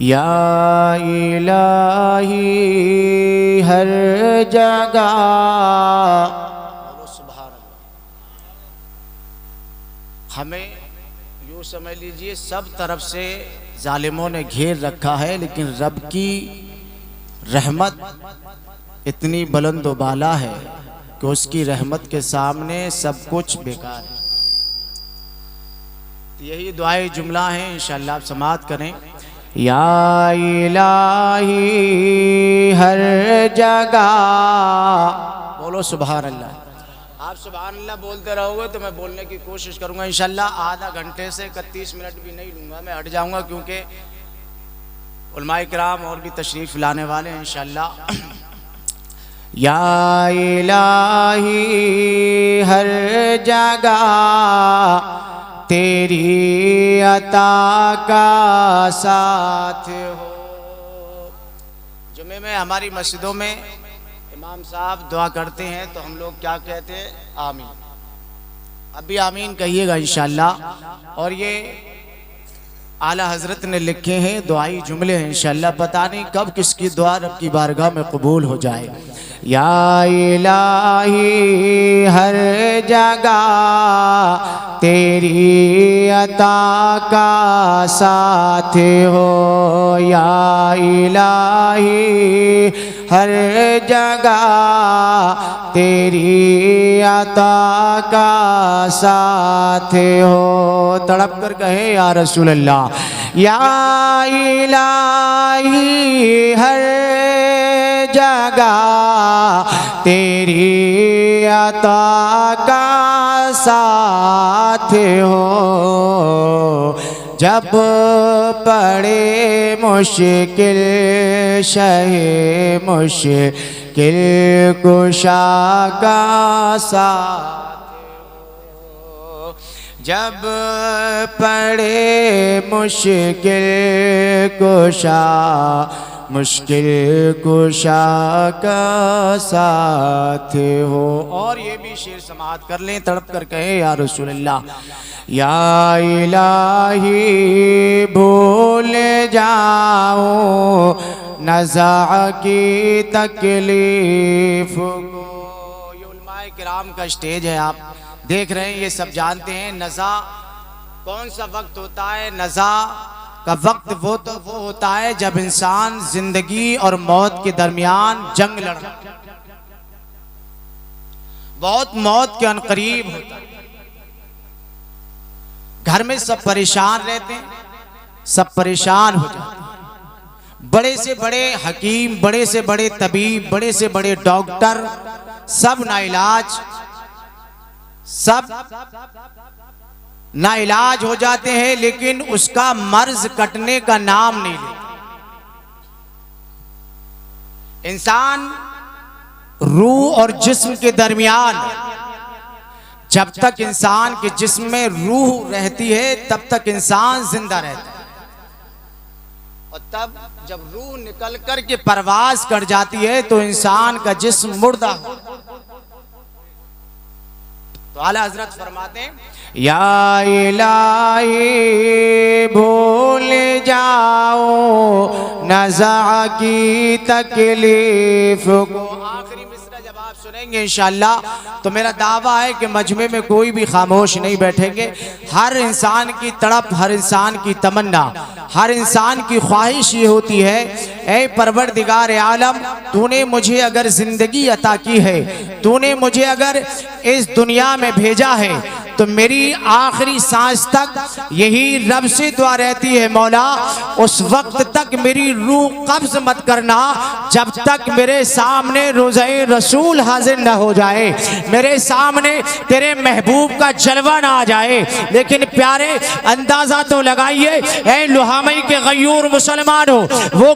या इलाही हर जगह। बोलो सुभान अल्लाह। हमें यूँ समझ लीजिए सब तरफ से जालिमों ने घेर रखा है, लेकिन रब की रहमत इतनी बुलंद व बाला है कि उसकी रहमत के सामने सब कुछ बेकार है। तो यही दुआए जुमला है, इंशाअल्लाह आप समाअत करें। या इलाही हर जगह। बोलो सुभान अल्लाह। आप सुभान अल्लाह बोलते रहोगे तो मैं बोलने की कोशिश करूंगा इंशाअल्लाह। आधा घंटे से 31 मिनट भी नहीं लूँगा, मैं हट जाऊंगा क्योंकि उलमाए किराम और भी तशरीफ़ लाने वाले हैं इंशाअल्लाह। या इलाही हर जगह तेरी अता का साथ हो। जुमे में हमारी मस्जिदों में इमाम साहब दुआ करते हैं तो हम लोग क्या कहते हैं? आमीन। अब भी आमीन कहिएगा इंशाअल्लाह। और ये आला हजरत ने लिखे हैं दुआई जुमले हैं इंशाअल्लाह। पता नहीं कब किसकी दुआ रब की बारगाह में कबूल हो जाए। या इलाही हर जगह तेरी अता का साथ हो। या इलाही हर जगह तेरी अता का साथ हो। तड़प कर कहे या रसूल अल्लाह। या इलाही हर जगह तेरी अता का साथ हो। जब पड़े मुश्किल शहे मुश्किल कुशा का साथ हो। जब पड़े मुश्किल कुशा मुश्किल कुशा का साथ हो। और ये भी शेर समाअत कर लें, तड़प कर कहे या रसूल अल्लाह। या इलाही भूल जाओ नज़ा की तकलीफ को। ये उलमाए किराम का स्टेज है, आप देख रहे हैं, ये सब जानते हैं। नज़ा कौन सा वक्त होता है? नज़ा का वक्त वो होता है जब इंसान जिंदगी और मौत के दरमियान जंग लड़ रहा है, बहुत मौत के अनकरीब होता है। घर में सब परेशान रहते हैं, सब परेशान हो जाते हैं। बड़े से बड़े हकीम, बड़े से बड़े तबीब, बड़े से बड़े डॉक्टर सब नाइलाज, सब नाइलाज हो जाते हैं, लेकिन उसका मर्ज कटने का नाम नहीं लेता। इंसान रूह और जिस्म के दरमियान, जब तक इंसान के जिस्म में रूह रहती है तब तक इंसान जिंदा रहता है, और तब जब रूह निकल कर के परवाज कर जाती है तो इंसान का जिस्म मुर्दा हो। तो आला हजरत फरमाते हैं या इलाही भूल जाओ नज़ा की तकलीफ को। आखिरी मिसरा जब आप सुनेंगे इंशाअल्लाह तो मेरा दावा है कि मजमे में कोई भी खामोश नहीं बैठेंगे। हर इंसान की तड़प, हर इंसान की तमन्ना, हर इंसान की ख्वाहिश ये होती है, ऐ परवरदिगार आलम, तूने मुझे अगर जिंदगी अता की है, तूने मुझे अगर इस दुनिया में भेजा है, तो मेरी आखिरी सांस तक यही रब से दुआ रहती है, मौला उस वक्त तक मेरी रूह कब्ज मत करना जब तक मेरे सामने रोज़े रसूल हाजिर न हो जाए, मेरे सामने तेरे महबूब का जलवा ना आ जाए। लेकिन प्यारे अंदाजा तो लगाइए, ऐ लुहामई के गयूर मुसलमानों, वो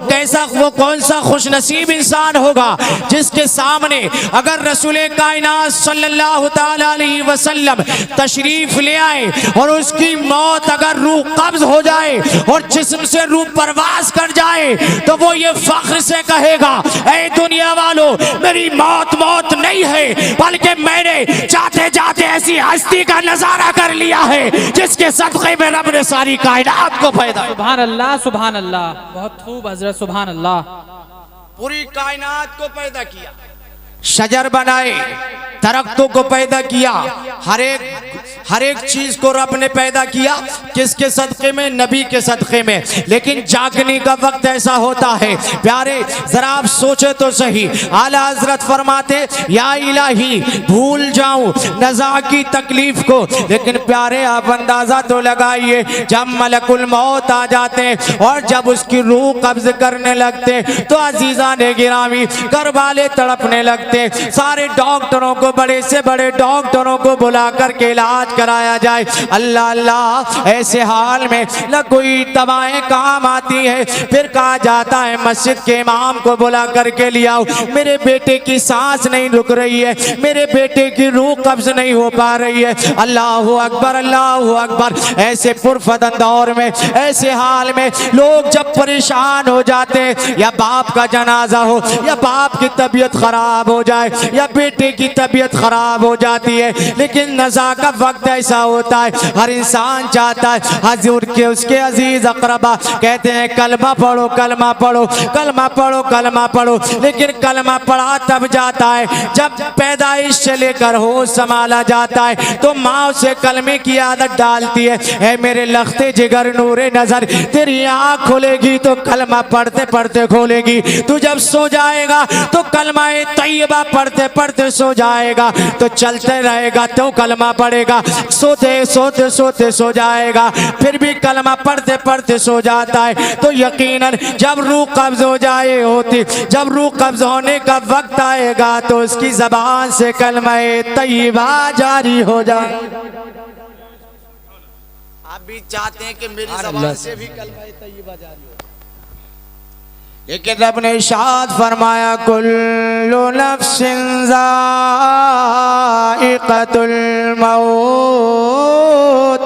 कौन सा खुशनसीब इंसान होगा जिसके सामने अगर रसूल कायनात सल्लल्लाहु तआला अलैहि वसल्लम तशरीफ ले आए और उसकी मौत अगर रूह कब्ज हो जाए और जिस्म से रूह परवाज कर जाए तो वो ये फख्र से कहेगा, ऐ दुनिया वालों, मेरी मौत मौत नहीं है, बल्कि मैंने जाते जाते ऐसी हस्ती का नजारा कर लिया है जिसके सदक़े में रब ने सारी कायनात को पैदा। सुभान अल्लाह, सुभान अल्लाह, बहुत खूब हजरत, सुभान अल्लाह। पूरी कायनात को पैदा किया, शजर बनाए, दरख्तों को पैदा किया, हर एक चीज को रब ने पैदा किया। किसके सदक़े में? नबी के सदक़े में। लेकिन जागने का वक्त ऐसा होता है प्यारे, जरा आप सोचे तो सही। आला हजरत फरमाते, या इलाही, भूल जाऊं नज़ा की तकलीफ को, लेकिन प्यारे आप अंदाजा तो लगाइए, जब मलकुल मौत आ जाते और जब उसकी रूह कब्ज करने लगते तो अजीजा ने गिरामी घर वाले तड़पने लगते। सारे डॉक्टरों को, बड़े से बड़े डॉक्टरों को बुला करके इलाज कराया जाए। अल्लाह अल्लाह, ऐसे हाल में न कोई दवाएं काम आती है। फिर कहा जाता है मस्जिद के इमाम को बुला करके ले आओ, मेरे बेटे की सांस नहीं रुक रही है, मेरे बेटे की रूह कब्ज नहीं हो पा रही है। अल्लाह अकबर, अल्लाह अकबर। ऐसे पुरफदन दौर में, ऐसे हाल में लोग जब परेशान हो जाते हैं, या बाप का जनाजा हो, या बाप की तबीयत खराब हो जाए, या बेटे की तबीयत खराब हो जाती है, लेकिन नज़ा का वक्त ऐसा होता है, हर इंसान चाहता है हजूर के उसके अजीज अकरबा कहते हैं कलमा पढ़ो, कलमा पढ़ो, कलमा पढ़ो, कलमा पढ़ो। लेकिन कलमा पढ़ा तब जाता है जब पैदाइश से लेकर होश संभाला जाता है तो माँ उसे कलमे की आदत डालती है। ऐ मेरे लखते जिगर नूरे नजर, तेरी आँख खोलेगी तो कलमा पढ़ते पढ़ते खोलेगी, तू जब सो जाएगा तो कलमा तैयबा पढ़ते पढ़ते सो जाएगा, तो चलते रहेगा तो कलमा पढ़ेगा, सोते सोते सोते सो जाएगा, फिर भी कलमा पढ़ते पढ़ते सो जाता है। तो यकीनन जब रूह कब्ज हो जाए होती, जब रूह कब्ज होने का वक्त आएगा तो उसकी जबान से कलमा तैयबा जारी हो जाए। आप भी चाहते हैं कि मेरी जबान से भी कलमा तैयबा जारी हो, लेकिन रब ने इरशाद फरमाया, कुल्लु नफ्सिन ज़ाइक़तुल मौत।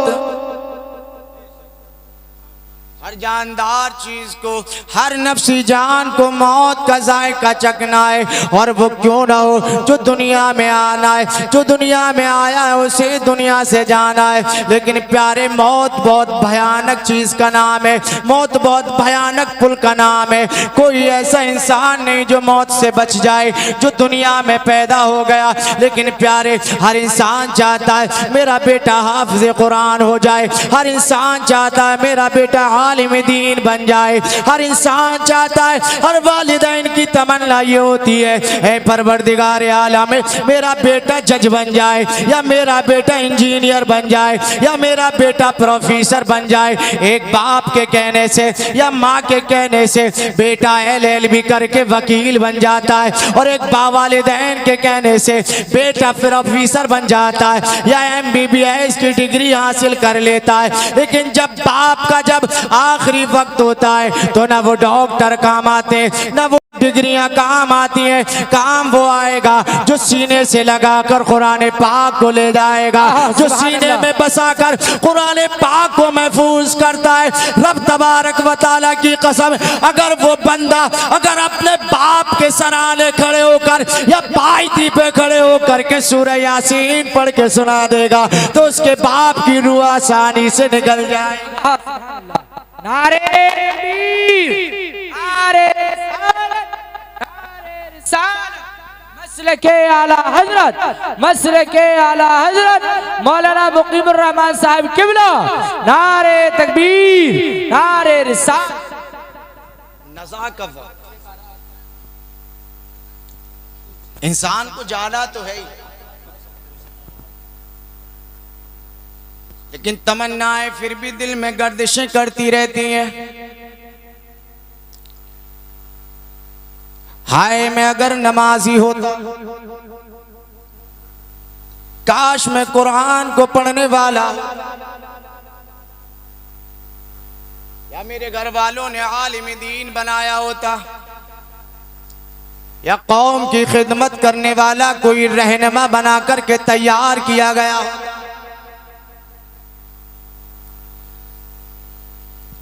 हर जानदार चीज को, हर नफ्सी जान को मौत का जायका चखना है, और वो क्यों ना हो जो दुनिया में आना है, जो दुनिया में आया है उसे दुनिया से जाना है। लेकिन प्यारे, मौत बहुत भयानक चीज का नाम है, मौत बहुत भयानक पुल का नाम है। कोई ऐसा इंसान नहीं जो मौत से बच जाए, जो दुनिया में पैदा हो गया। लेकिन प्यारे, हर इंसान चाहता है मेरा बेटा हाफिज कुरान हो जाए, हर इंसान चाहता है मेरा बेटा आलिम दीन बन जाए, हर इंसान चाहता है, हर वालिदैन की तमन्ना ये होती है, ऐ परवरदिगार आलम, मेरा बेटा जज बन जाए, या मेरा बेटा इंजीनियर बन जाए, या मेरा बेटा प्रोफेसर बन जाए। एक बाप के कहने से या माँ के कहने से बेटा LLB करके वकील बन जाता है, और एक वालिदैन के कहने से बेटा प्रोफेसर बन जाता है, या MBBS की डिग्री हासिल कर लेता है। लेकिन जब बाप का जब आखिरी वक्त होता है तो ना वो डॉक्टर काम आते हैं, ना वो डिग्रियां काम आती हैं। काम वो आएगा जो सीने से लगाकर कुरान पाक को ले जाएगा, जो सीने में बसाकर कुरान पाक को महफूज करता है। रब तबारक व तआला की कसम, अगर वो बंदा अगर अपने बाप के सराहने खड़े होकर या पायती पे खड़े होकर के सूरह यासीन पढ़ के सुना देगा तो उसके बाप की रूह आसानी से निकल जाए। नारे तकबीर, नारे रिसालत, मसलके आला हजरत, मसलके आला हजरत मौलाना मुकीमुर रहमान साहब किबला। नारे तकबीर, नारे रिसालत। नज़ा का वक्त, इंसान को जाना तो है ही, लेकिन तमन्नाएं फिर भी दिल में गर्दिशें करती रहती हैं। हाय मैं अगर नमाजी होता, काश मैं कुरान को पढ़ने वाला, या मेरे घर वालों ने आलिम दीन बनाया होता, या कौम की खिदमत करने वाला कोई रहनुमा बना करके तैयार किया गया होता।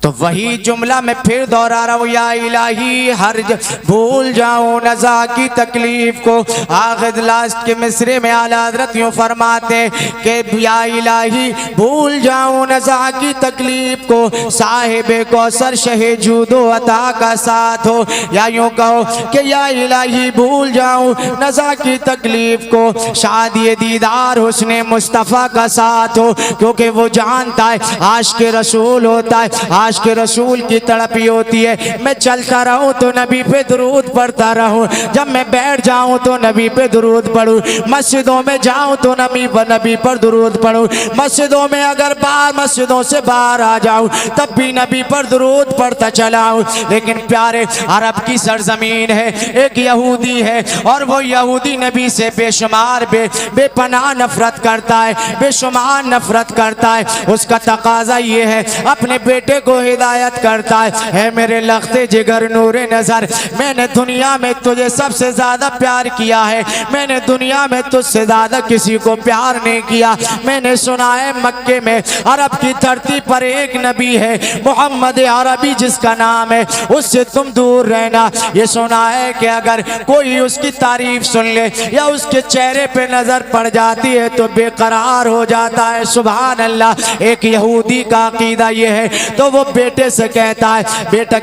तो वही जुमला मैं फिर दोहरा रहा हूँ, या इलाही हर भूल जाऊं नज़ा की तकलीफ को। आखिर लास्ट के मिसरे में आला हज़रत यूँ फरमाते कि या इलाही भूल जाऊं नज़ा की तकलीफ को, साहिब कौसर शहे जूदो अता का साथ हो। या यूँ कहो कि या इलाही भूल जाऊं नज़ा की तकलीफ को, शादी दीदार हुस्ने मुस्तफ़ा का साथ हो। क्योंकि वो जानता है आशिक़ रसूल होता है, आशिक़ रसूल की तड़पी होती है। मैं चलता रहूं तो नबी पे दुरूद पढ़ता रहूं, जब मैं बैठ जाऊं तो नबी पे दुरूद पढ़ूं, मस्जिदों में जाऊं तो नबी पर दुरूद पढ़ूं, मस्जिदों में अगर मस्जिदों से बाहर आ जाऊं तब भी नबी पर दुरूद पढ़ता चलाऊं। लेकिन प्यारे अरब की सरजमीन है, एक यहूदी है और वो यहूदी नबी से बेशुमार बेपनाह नफरत करता है, बेशुमार नफरत करता है। उसका तकाजा ये है, अपने बेटे को हिदायत करता है मेरे लख्ते जिगर नूरे नजर, मैंने दुनिया में तुझे सबसे ज्यादा प्यार किया है, मैंने दुनिया में तुझसे ज्यादा किसी को प्यार नहीं किया। मैंने सुना है मक्के में अरब की धरती पर एक नबी है मोहम्मद अरबी जिसका नाम है, उससे तुम दूर रहना। ये सुना है कि अगर कोई उसकी तारीफ सुन ले या उसके चेहरे पे नजर पड़ जाती है तो बेकरार हो जाता है। सुभान अल्लाह। एक यहूदी का अकीदा ये है, तो वो बेटे से कहता है, बेटा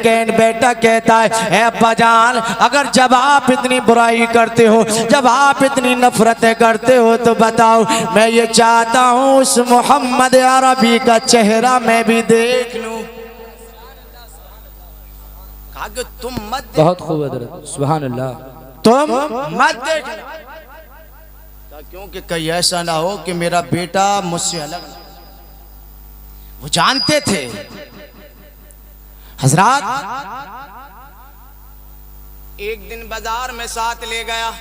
कहता है ए अब्बा जान, अगर जब आप इतनी बुराई करते हो, जब आप इतनी नफरतें करते हो तो बताओ, मैं ये चाहता हूँ उस मोहम्मद अरबी का चेहरा मैं भी देख लूं। कहा कि तुम मत, बहुत खूब हज़रत, सुभान अल्लाह, तुम मत देखना, क्योंकि कहीं ऐसा ना हो कि मेरा बेटा मुझसे अलग ना। वो जानते थे हजरात। एक दिन बाजार में साथ ले गया,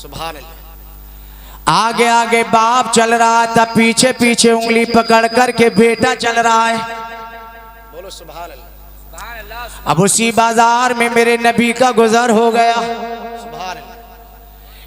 सुभान अल्लाह। आगे आगे बाप चल रहा था, पीछे पीछे उंगली पकड़ कर के बेटा चल रहा है। बोलो सुभान अल्लाह। अब उसी बाजार में मेरे नबी का गुजर हो गया। सुभान अल्लाह।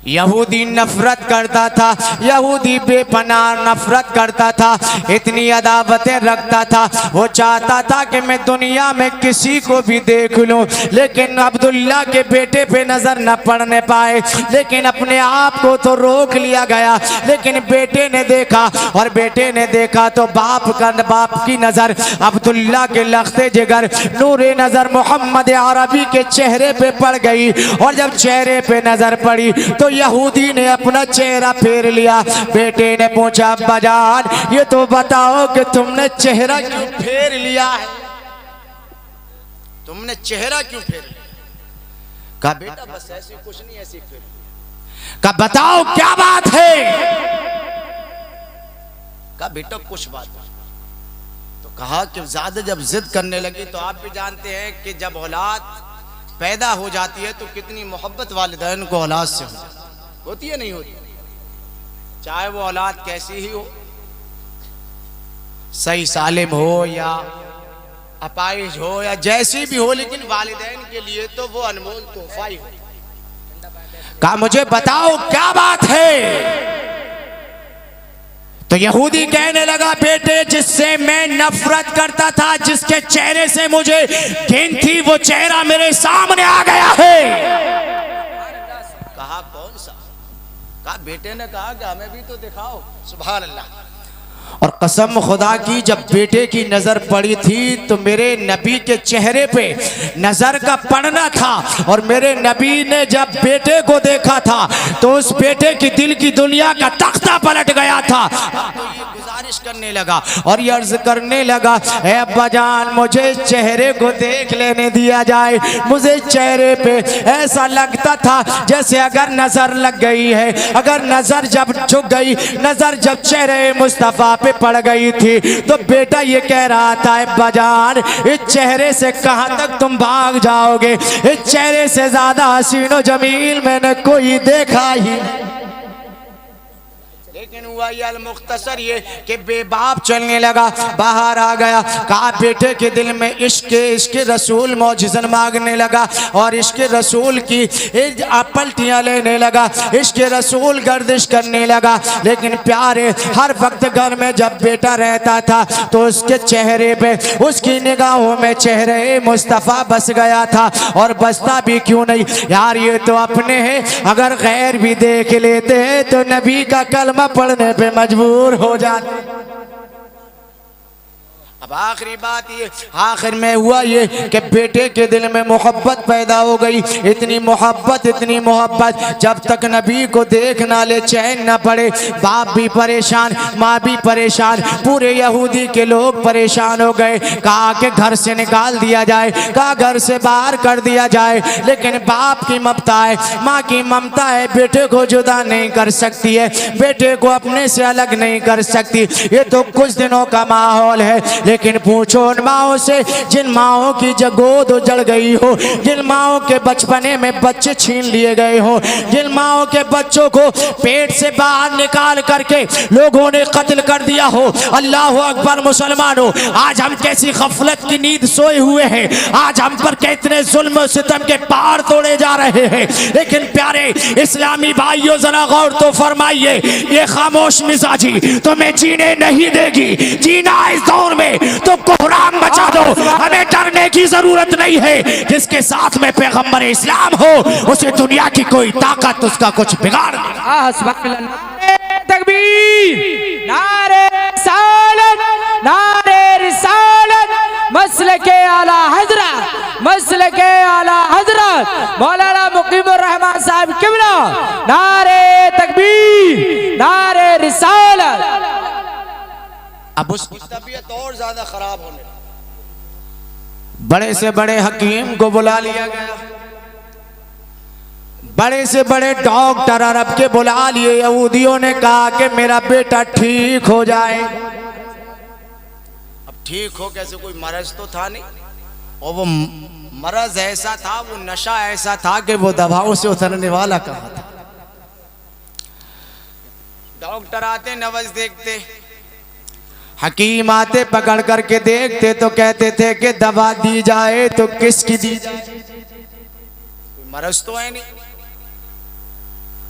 यहूदी नफरत करता था, यहूदी बेपनाह नफरत करता था, इतनी अदावतें रखता था। वो चाहता था कि मैं दुनिया में किसी को भी देख लूं, लेकिन अब्दुल्ला के बेटे पे नजर न पड़ने पाए। लेकिन अपने आप को तो रोक लिया गया, लेकिन बेटे ने देखा, और बेटे ने देखा तो बाप की नजर अब्दुल्ला के लख्ते जिगर नूरे नजर मोहम्मद अरबी के चेहरे पे पड़ गई। और जब चेहरे पे नजर पड़ी तो यहूदी ने अपना चेहरा फेर लिया। बेटे ने पूछा, अब्बा जान ये तो बताओ कि तुमने चेहरा क्यों फेर लिया है, तुमने चेहरा क्यों फेर लिया? कहा बेटा बस ऐसी कुछ नहीं, ऐसी फेर। कहा बताओ क्या बात है? कहा बेटा कुछ बात। तो कहा कि ज्यादा जब जिद करने लगी तो आप भी जानते हैं कि जब औलाद पैदा हो जाती है तो कितनी मोहब्बत वालिदैन को औलाद से होती है, नहीं होती? चाहे वो औलाद कैसी ही हो, सही सालिम हो या अपाहिज हो या जैसी भी हो, लेकिन वालिदैन के लिए तो वो अनमोल तोहफा ही हो। कहा मुझे बताओ क्या बात है? तो यहूदी कहने लगा, बेटे जिससे मैं नफरत करता था, जिसके चेहरे से मुझे घिन थी, वो चेहरा मेरे सामने आ गया है। कहा कौन सा? कहा बेटे ने कहा कि हमें भी तो दिखाओ। सुभान अल्लाह। और कसम खुदा की जब बेटे की नजर पड़ी थी तो मेरे नबी के चेहरे पे नजर का पड़ना था, और मेरे नबी ने जब बेटे को देखा था तो उस बेटे की दिल की दुनिया का तख्ता पलट गया था। तो ये गुजारिश करने लगा और ये अर्ज करने लगा, ए अब्बा जान मुझे चेहरे को देख लेने दिया जाए। मुझे चेहरे पे ऐसा लगता था जैसे अगर नजर लग गई है, अगर नजर जब झुक गई, नजर जब चेहरे मुस्तफा पे पड़ गई थी तो बेटा ये कह रहा था, अब्बा जान इस चेहरे से कहां तक तुम भाग जाओगे? इस चेहरे से ज्यादा हसीनो जमील मैंने कोई देखा ही। लेकिन हुआ ये मुख्तसर ये कि बेबाप चलने लगा, बाहर आ गया, कहा बेटे के दिल में इश्क रसूल मौजिज़न मांगने लगा और इश्क रसूल की पलटियाँ लेने लगा, इश्क रसूल गर्दिश करने लगा। लेकिन प्यारे हर वक्त घर में जब बेटा रहता था तो उसके चेहरे पे, उसकी निगाहों में चेहरे मुस्तफ़ा बस गया था। और बसता भी क्यों नहीं यार, ये तो अपने हैं, अगर गैर भी देख लेते हैं तो नबी का कलमा पढ़ने पे मजबूर हो जाते। अब आखिरी बात ये, आखिर में हुआ ये कि बेटे के दिल में मोहब्बत पैदा हो गई, इतनी मोहब्बत जब तक नबी को देख ना ले चैन ना पड़े। बाप भी परेशान, माँ भी परेशान, पूरे यहूदी के लोग परेशान हो गए। कहा कि घर से निकाल दिया जाए, कहा घर से बाहर कर दिया जाए। लेकिन बाप की ममता है, माँ की ममता है, बेटे को जुदा नहीं कर सकती है, बेटे को अपने से अलग नहीं कर सकती। ये तो कुछ दिनों का माहौल है, लेकिन पूछो उन माओं से जिन माओं की गोद उजड़ गई हो, जिन माओं के बचपने में बच्चे छीन लिए गए हो, जिन माओं के बच्चों को पेट से बाहर निकाल करके लोगों ने कत्ल कर दिया हो। अल्लाह अकबर मुसलमानों, आज हम कैसी गफलत की नींद सोए हुए हैं, आज हम पर कितने जुल्म सितम के पार तोड़े जा रहे हैं। लेकिन प्यारे इस्लामी भाइयों जरा गौर तो फरमाइए, ये खामोश मिजाजी तुम्हें जीने नहीं देगी। जीना इस दौर में तो कोहराम मचा दो, हमें डरने की जरूरत नहीं है। जिसके साथ में पैगंबर इस्लाम हो उसे दुनिया की कोई ताकत उसका कुछ बिगाड़ नहीं। तकबीर, नारे रिसालत, नारे रिसालत, मसलके आला हजरत, मसलके आला हजरत मौलाना मुकीमुर रहमान साहब किबला, नारे तकबीर, नारे रिसालत। अब उसकी तबीयत और ज्यादा खराब होने लगी। बड़े से बड़े हकीम को बुला लिया गया, बड़े से बड़े डॉक्टर अरब के बुला लिए। यहूदियों ने कहा कि मेरा बेटा ठीक हो जाए। अब ठीक हो कैसे, कोई मरज तो था नहीं, और वो मरज ऐसा था, वो नशा ऐसा था कि वो दवाओं से उतरने वाला कहाँ था। डॉक्टर आते नवज देखते, हकीम आते पकड़ करके देखते तो कहते थे कि दवा दी जाए तो किसकी दी जाए, कोई मरज तो है नहीं।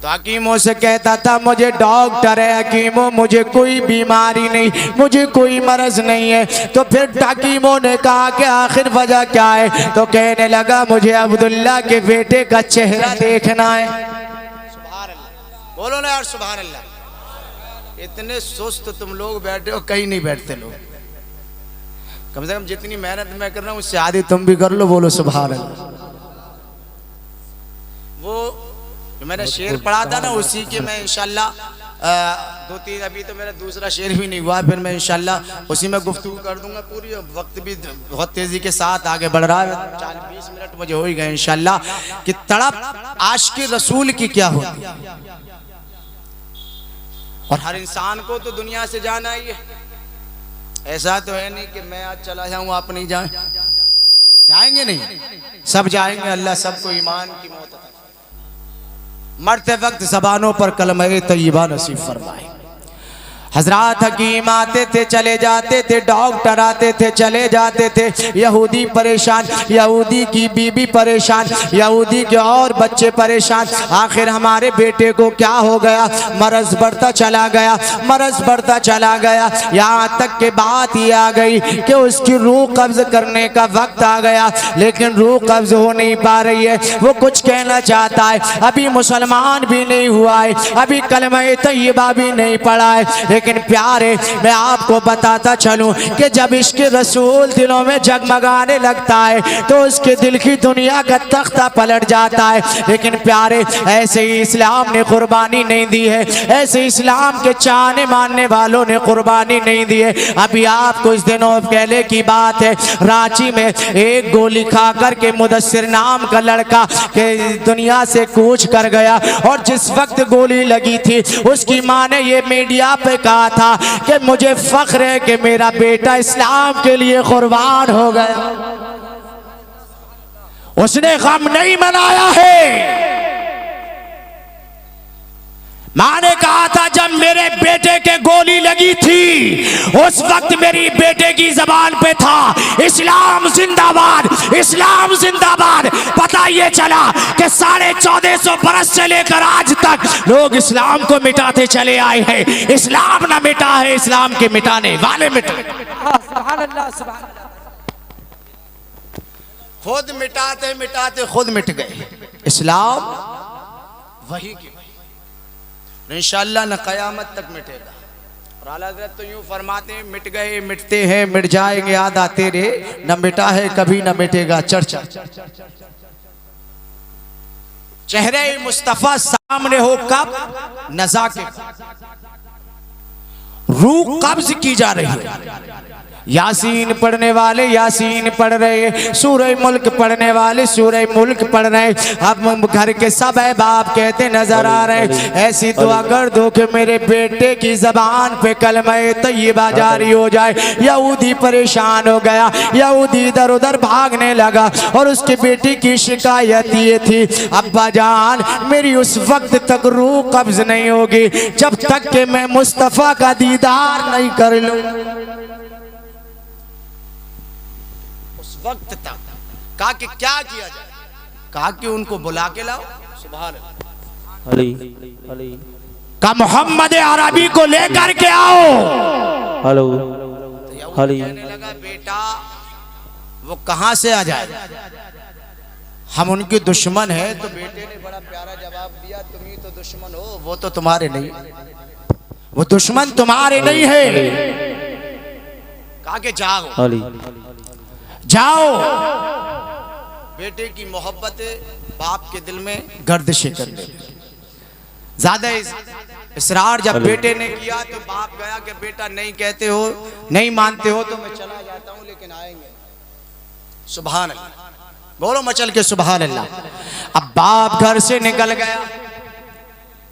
तो हकीमों से कहता था मुझे डॉक्टर है, हकीमों मुझे कोई बीमारी नहीं, मुझे कोई मरज नहीं है। तो फिर हकीमों ने कहा कि आखिर वजह क्या है, तो कहने लगा मुझे अब्दुल्ला के बेटे का चेहरा देखना है। सुभान अल्लाह, बोलो ना यार सुभान अल्लाह। इतने सुस्त तुम लोग बैठे हो, कहीं नहीं बैठते लोग। कम से कम जितनी मेहनत मैं कर रहा हूँ उससे आधी तुम भी कर लो, बोलो सुभान अल्लाह। वो जो मैंने शेर पढ़ा था ना, उसी के मैं इंशाल्लाह 2-3, अभी तो मेरा दूसरा शेर भी नहीं हुआ, फिर मैं इंशाल्लाह उसी में गुफ्तगू कर दूंगा पूरी। वक्त भी बहुत तेजी के साथ आगे बढ़ रहा है, 40-20 मिनट मुझे हो ही गए इंशाल्लाह। कि तड़प आशिक़ रसूल की क्या होती है, और हर इंसान को तो दुनिया से जाना ही है। ऐसा तो है नहीं कि मैं आज चला जाऊं आप नहीं जाएं, जाएंगे नहीं, सब जाएंगे। अल्लाह सबको ईमान की मौत अता फरमाए, मरते वक्त ज़बानों पर कलमे तय्यबा नसीब फरमाए। हजरात हकीम आते थे चले जाते थे, डॉक्टर आते थे चले जाते थे, यहूदी परेशान, यहूदी की बीबी परेशान, यहूदी के और बच्चे परेशान। आखिर हमारे बेटे को क्या हो गया, मरज बढ़ता चला गया, मरज बढ़ता चला गया। यहाँ तक के बात ये आ गई कि उसकी रूह कब्ज करने का वक्त आ गया, लेकिन रूह कब्ज हो नहीं पा रही है। वो कुछ कहना चाहता है, अभी मुसलमान भी नहीं हुआ है, अभी कलमे तय्यबा भी नहीं पढ़ा है। लेकिन प्यारे मैं आपको बताता चलूं कि जब इश्क रसूल दिलों में जगमगाने लगता है तो उसके दिल की दुनिया का तख्ता पलट जाता है। लेकिन प्यारे ऐसे ही इस्लाम ने कुर्बानी नहीं दी है, ऐसे इस्लाम के चाहने मानने वालों ने कुर्बानी नहीं दी है। अभी आप कुछ दिनों पहले की बात है, रांची में एक गोली खा करके मुदस्सिर नाम का लड़का के दुनिया से कूच कर गया, और जिस वक्त गोली लगी थी उसकी माँ ने ये मीडिया पे कहा था कि मुझे फख्र है कि मेरा बेटा इस्लाम के लिए कुर्बान हो गया। उसने गम नहीं मनाया है। माँ ने कहा था जब जब मेरे बेटे के गोली लगी थी उस वक्त मेरी बेटे की जबान पे था इस्लाम जिंदाबाद, इस्लाम जिंदाबाद। पता ये चला कि 1450 बरस से लेकर आज तक लोग इस्लाम को मिटाते चले आए हैं। इस्लाम ना मिटा है, इस्लाम के मिटाने वाले मिटे। सुभान अल्लाह, सुभान अल्लाह। खुद मिटाते मिटाते खुद मिट गए। इस्लाम वही की वही, इंशाअल्लाह न कयामत तक मिटेगा। और आला हज़रत तो यूं फरमाते हैं, मिट गए मिटते हैं मिट जाएंगे याद आते रहे, न मिटा है कभी न मिटेगा चर्चा। चेहरे मुस्तफा सामने हो कब, नज़ा के रूह कब्ज की जा रही है। यासीन पढ़ने वाले यासीन पढ़ रहे, सूरह मुल्क पढ़ने वाले सूरह मुल्क पढ़ रहे। अब घर के सब अहबाब कहते नजर आ रहे, ऐसी दुआ कर दो कि मेरे बेटे की जबान पे कलमा तय्यबा जारी हो जाए। यहूदी परेशान हो गया, यहूदी इधर उधर भागने लगा और उसकी बेटी की शिकायत ये थी, अब्बा जान मेरी उस वक्त तक रूह कब्ज नहीं होगी जब तक कि मैं मुस्तफ़ा का दीदार नहीं कर लूं। वक्त तक कहा कि क्या किया जाए, कहा कि उनको बुला के लाओ। सुभान अल्लाह। कहा मोहम्मद अरबी को लेकर के आओ। हेलो कहने लगा बेटा वो कहां से आ जाए, हम उनके दुश्मन है। तो बेटे ने बड़ा प्यारा जवाब दिया, तुम ही तो दुश्मन हो, वो तो तुम्हारे नहीं, वो दुश्मन तुम्हारे नहीं है। कहा कि जाओ जाओ। बेटे की मोहब्बत बाप के दिल में गर्दिशें करने लगी। ज्यादा इसरार जब बेटे ने किया तो बाप गया कि बेटा नहीं कहते हो, नहीं मानते हो तो मैं चला जाता हूं, लेकिन आएंगे। सुभान अल्लाह, बोलो मचल के सुभान अल्लाह। अब बाप घर से निकल गया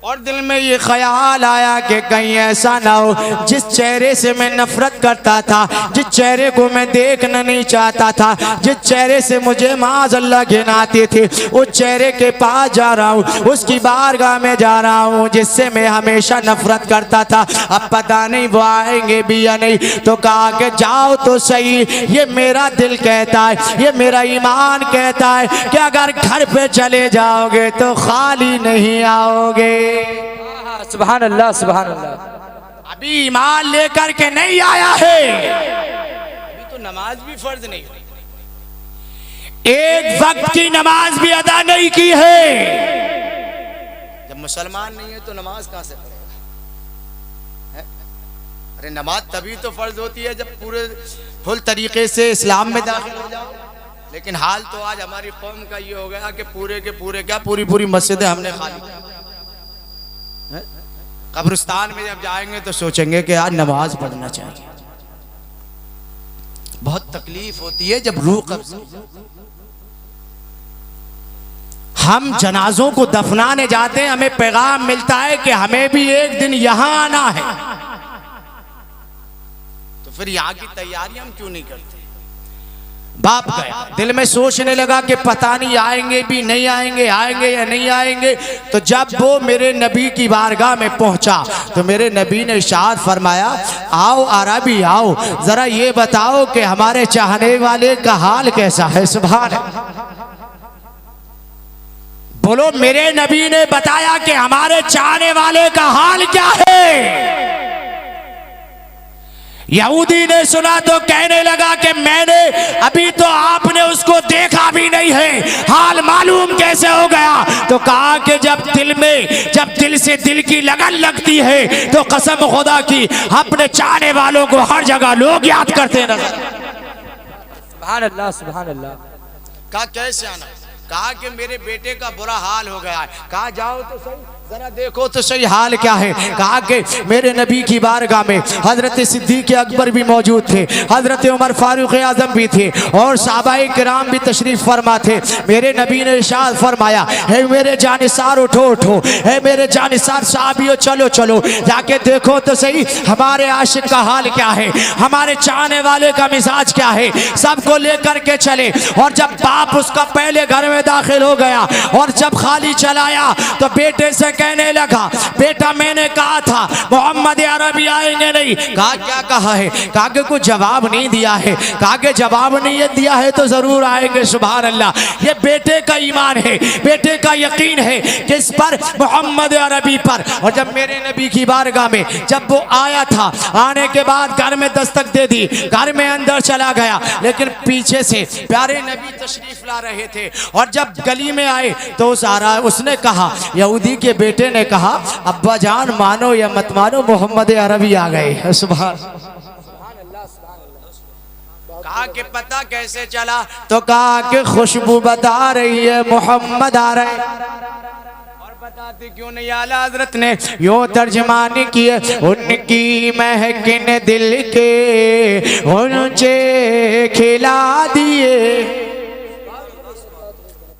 और दिल में ये ख्याल आया कि कहीं ऐसा ना हो जिस चेहरे से मैं नफरत करता था, जिस चेहरे को मैं देखना नहीं चाहता था, जिस चेहरे से मुझे माज़ अल्लाह घिनाते थे, उस चेहरे के पास जा रहा हूँ, उसकी बारगाह में जा रहा हूँ जिससे मैं हमेशा नफरत करता था। अब पता नहीं वो आएंगे भी या नहीं। तो कहा कि जाओ तो सही, ये मेरा दिल कहता है, ये मेरा ईमान कहता है कि अगर घर पे चले जाओगे तो खाली नहीं आओगे। सुभान अल्लाह, सुभान अल्लाह। अभी ईमान लेकर के नहीं आया है, अभी तो नमाज भी फर्ज नहीं हुई, एक वक्त की नमाज भी अदा नहीं की है। जब मुसलमान नहीं है तो नमाज कहां से पढ़ेगा? अरे नमाज तभी तो फर्ज होती है जब पूरे फुल तरीके से इस्लाम में दाखिल हो जाओ। लेकिन हाल तो आज हमारी कौम का ये हो गया कि पूरे के पूरे क्या पूरी मस्जिदें हमने खाली। कब्रिस्तान में जब जाएंगे तो सोचेंगे कि यार नमाज पढ़ना चाहिए। बहुत तकलीफ होती है जब रूह कब्ज। हम जनाजों को दफनाने जाते हैं, हमें पैगाम मिलता है कि हमें भी एक दिन यहां आना है, तो फिर यहां की तैयारी हम क्यों नहीं करते? बाप गया, दिल में सोचने लगा कि पता नहीं आएंगे भी नहीं आएंगे, आएंगे या नहीं आएंगे। तो जब वो मेरे नबी की बारगाह में पहुंचा तो मेरे नबी ने इरशाद फरमाया, आओ अरबी आओ, जरा ये बताओ कि हमारे चाहने वाले का हाल कैसा है। सुभान अल्लाह, बोलो मेरे नबी ने बताया कि हमारे चाहने वाले का हाल क्या है। यहूदी ने सुना तो कहने लगा कि मैंने अभी तो आपने उसको देखा भी नहीं है, हाल मालूम कैसे हो गया? तो कहा कि जब दिल से दिल की लगन लगती है तो कसम खुदा की अपने चाहने वालों को हर जगह लोग याद करते नजर। सुभान अल्लाह, सुभान अल्लाह। कहा कैसे आना? कहा कि मेरे बेटे का बुरा हाल हो गया है। कहा जाओ तो सही, जरा देखो तो सही हाल क्या है। कहा कि मेरे नबी की बारगाह में हजरत सिद्दीक अकबर भी मौजूद थे, हजरत उमर फारूक आजम भी थे और सहाबाए किराम भी तशरीफ फरमा थे। मेरे नबी ने इरशाद फरमाया, है मेरे जानिसार उठो उठो, है मेरे जानिसार साहबियों चलो चलो, जाके देखो तो सही हमारे आशिक का हाल क्या है, हमारे चाहने वाले का मिजाज क्या है। सबको लेकर के चले और जब बाप उसका पहले घर में दाखिल हो गया और जब खाली चलाया तो बेटे से कहने लगा बेटा मैंने कहा था मोहम्मद अरबी आएंगे नहीं। कहा क्या कहा है? कहा कि कुछ जवाब नहीं दिया है। कहा कि जवाब नहीं दिया है तो जरूर आएंगे। सुभान अल्लाह, ये बेटे का ईमान है, बेटे का यकीन है किस पर? मोहम्मद अरबी पर। और जब मेरे नबी की बारगाह में जब वो आया था, आने के बाद घर में दस्तक दे दी, घर में अंदर चला गया, लेकिन पीछे से प्यारे नबी तशरीफ ला रहे थे। और जब गली में आए तो उसने कहा, यहूदी के बेटे ने कहा अब्बा जान मानो या मत मानो मोहम्मद अरबी आ गए। सुभान। कहा कि पता कैसे चला? तो कहा कि खुशबू बता रही है मोहम्मद आ रहे। और बताते क्यों नहीं? आला हजरत ने यूं तर्जमानी की है, उनकी महकिन दिल के ऊंचे खिला